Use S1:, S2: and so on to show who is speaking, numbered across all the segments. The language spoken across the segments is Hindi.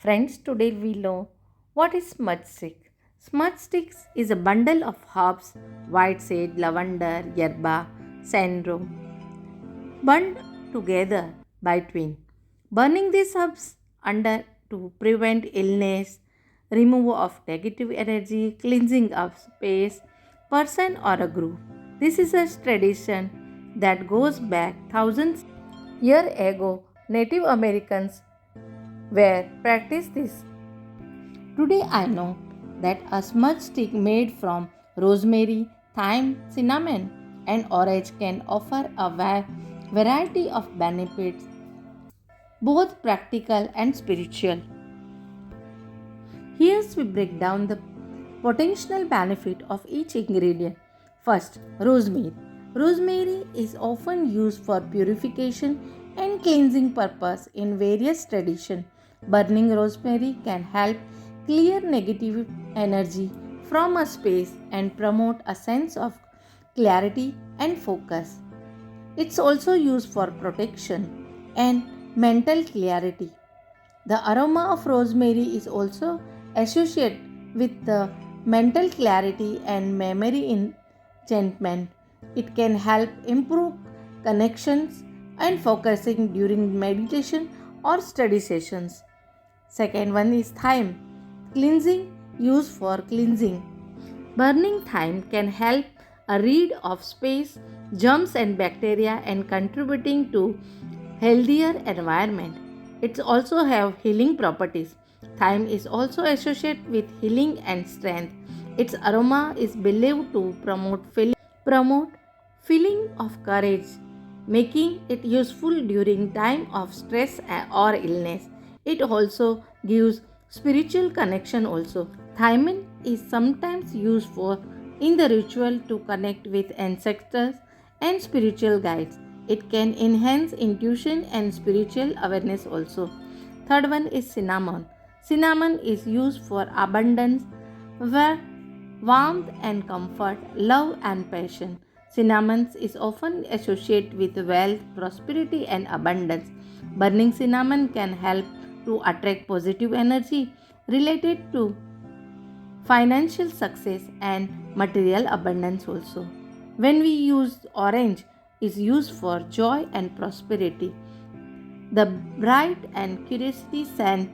S1: Friends, today we know what is smudge stick. Smudge sticks is a bundle of herbs, white sage, lavender, yerba, sandro, burned together by twin. Burning these herbs under to prevent illness, removal of negative energy, cleansing of space, person or a group. This is a tradition that goes back thousands years ago. Native Americans were practiced this. Today I know that a smudge stick made from rosemary, thyme, cinnamon, and orange can offer a variety of benefits, both practical and spiritual. Here we break down the potential benefit of each ingredient. First, rosemary. Rosemary is often used for purification and cleansing purpose in various traditions. Burning rosemary can help clear negative energy from a space and promote a sense of clarity and focus. It's also used for protection and mental clarity. The aroma of rosemary is also associated with the mental clarity and memory enchantment. It can help improve connections and focusing during meditation or study sessions. Second one is thyme. Cleansing used for cleansing. Burning thyme can help a rid of space, germs and bacteria and contributing to healthier environment. It also have healing properties. Thyme is also associated with healing and strength. Its aroma is believed to promote feeling of courage, making it useful during time of stress or illness. It also gives spiritual connection also. Thyme is sometimes used for in the ritual to connect with ancestors and spiritual guides. It can enhance intuition and spiritual awareness also. Third one is cinnamon. Cinnamon is used for abundance, where warmth and comfort, love and passion. Cinnamon is often associated with wealth, prosperity and abundance. Burning cinnamon can help to attract positive energy related to financial success and material abundance also. When we use orange is used for joy and prosperity. The bright and curiosity scent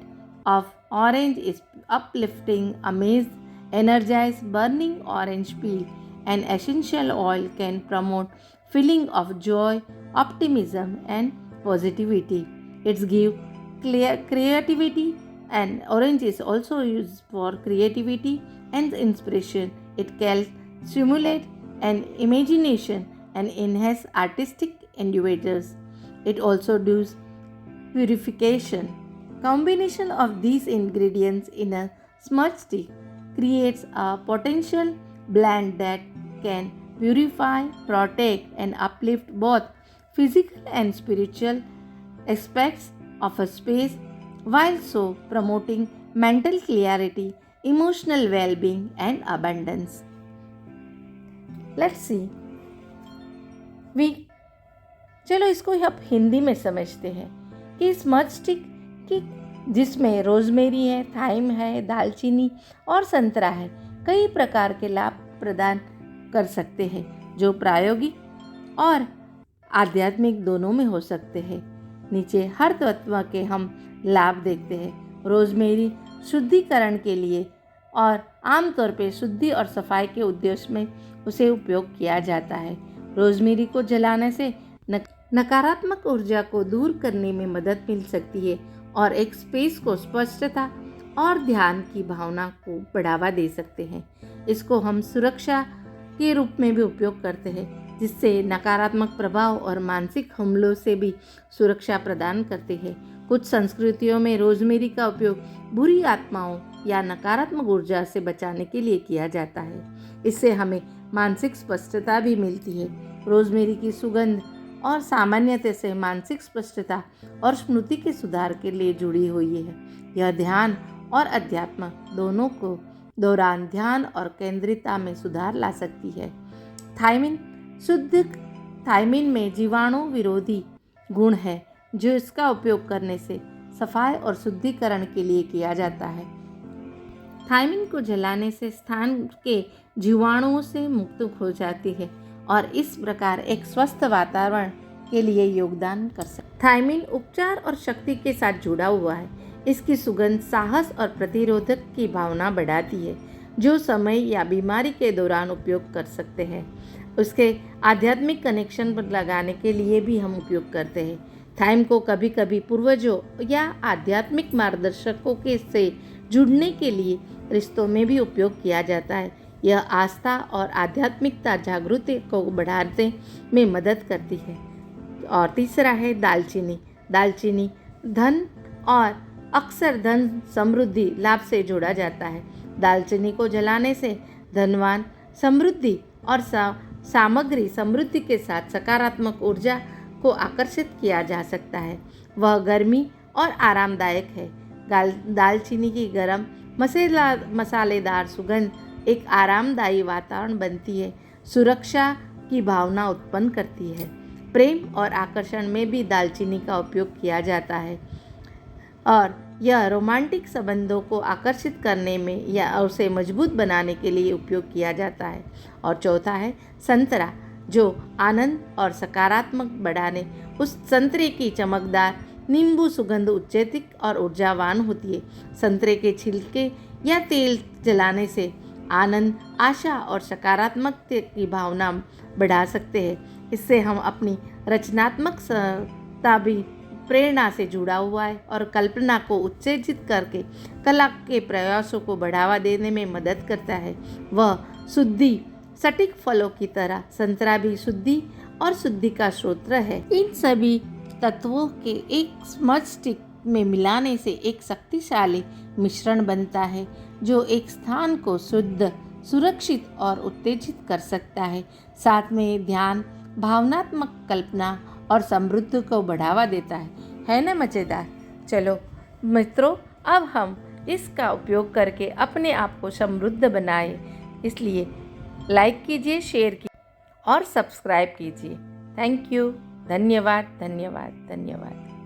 S1: of orange is uplifting, amazed, energized. Burning orange peel and essential oil can promote feeling of joy, optimism and positivity. It gives clear creativity, and orange is also used for creativity and inspiration. It can stimulate an imagination and enhance artistic endeavors. It also does purification. Combination of these ingredients in a smudge stick creates a potential blend that can purify, protect, and uplift both physical and spiritual aspects of a space while so promoting mental clarity, emotional well being, and abundance. Let's see. We चलो इसको अब हिंदी में समझते हैं कि स्मज स्टिक की जिसमें रोजमेरी है, थाइम है, दालचीनी और संतरा है, कई प्रकार के लाभ प्रदान कर सकते हैं जो प्रायोगिक और आध्यात्मिक दोनों में हो सकते हैं। नीचे हर तत्व के हम लाभ देखते हैं। रोजमेरी शुद्धिकरण के लिए और आमतौर पर शुद्धि और सफाई के उद्देश्य में उसे उपयोग किया जाता है। रोजमेरी को जलाने से नकारात्मक ऊर्जा को दूर करने में मदद मिल सकती है और एक स्पेस को स्पष्टता और ध्यान की भावना को बढ़ावा दे सकते हैं। इसको हम सुरक्षा के रूप में भी उपयोग करते हैं, जिससे नकारात्मक प्रभाव और मानसिक हमलों से भी सुरक्षा प्रदान करते हैं। कुछ संस्कृतियों में रोजमेरी का उपयोग बुरी आत्माओं या नकारात्मक ऊर्जा से बचाने के लिए किया जाता है। इससे हमें मानसिक स्पष्टता भी मिलती है। रोजमेरी की सुगंध और सामान्यतः से मानसिक स्पष्टता और स्मृति के सुधार के लिए जुड़ी हुई है। यह ध्यान और अध्यात्म दोनों को दौरान ध्यान और केंद्रितता में सुधार ला सकती है। थायमिन शुद्ध थायमिन में जीवाणु विरोधी गुण है, जो इसका उपयोग करने से सफाई और शुद्धिकरण के लिए किया जाता है। थायमिन को जलाने से स्थान के जीवाणुओं से मुक्त हो जाती है और इस प्रकार एक स्वस्थ वातावरण के लिए योगदान कर सकते हैं। थायमिन उपचार और शक्ति के साथ जुड़ा हुआ है। इसकी सुगंध साहस और प्रतिरोधक की भावना बढ़ाती है, जो समय या बीमारी के दौरान उपयोग कर सकते हैं। उसके आध्यात्मिक कनेक्शन पर लगाने के लिए भी हम उपयोग करते हैं। थाइम को कभी कभी पूर्वजों या आध्यात्मिक मार्गदर्शकों के से जुड़ने के लिए रिश्तों में भी उपयोग किया जाता है। यह आस्था और आध्यात्मिकता जागृति को बढ़ाने में मदद करती है। और तीसरा है दालचीनी। दालचीनी धन और अक्सर धन समृद्धि लाभ से जोड़ा जाता है। दालचीनी को जलाने से धनवान समृद्धि और सामग्री समृद्धि के साथ सकारात्मक ऊर्जा को आकर्षित किया जा सकता है। वह गर्मी और आरामदायक है। दालचीनी की गरम मसालेदार सुगंध एक आरामदायी वातावरण बनती है, सुरक्षा की भावना उत्पन्न करती है। प्रेम और आकर्षण में भी दालचीनी का उपयोग किया जाता है और यह रोमांटिक संबंधों को आकर्षित करने में या उसे मजबूत बनाने के लिए उपयोग किया जाता है। और चौथा है संतरा, जो आनंद और सकारात्मक बढ़ाने उस संतरे की चमकदार नींबू सुगंध उत्तेजित और ऊर्जावान होती है। संतरे के छिलके या तेल जलाने से आनंद, आशा और सकारात्मकता की भावना बढ़ा सकते हैं। इससे हम अपनी रचनात्मकता भी प्रेरणा से जुड़ा हुआ है और कल्पना को उत्तेजित करके कला के प्रयासों को बढ़ावा देने में मदद करता है। वह शुद्धि सटीक फलों की तरह संतरा भी शुद्धि और शुद्धि का स्रोत है। इन सभी तत्वों के एक स्मज स्टिक में मिलाने से एक शक्तिशाली मिश्रण बनता है, जो एक स्थान को शुद्ध, सुरक्षित और उत्तेजित कर सकता है। साथ में ध्यान, भावनात्मक कल्पना और समृद्धि को बढ़ावा देता है ना मज़ेदार। चलो मित्रों, अब हम इसका उपयोग करके अपने आप को समृद्ध बनाएं। इसलिए लाइक कीजिए, शेयर कीजिए और सब्सक्राइब कीजिए। Thank you. धन्यवाद धन्यवाद धन्यवाद।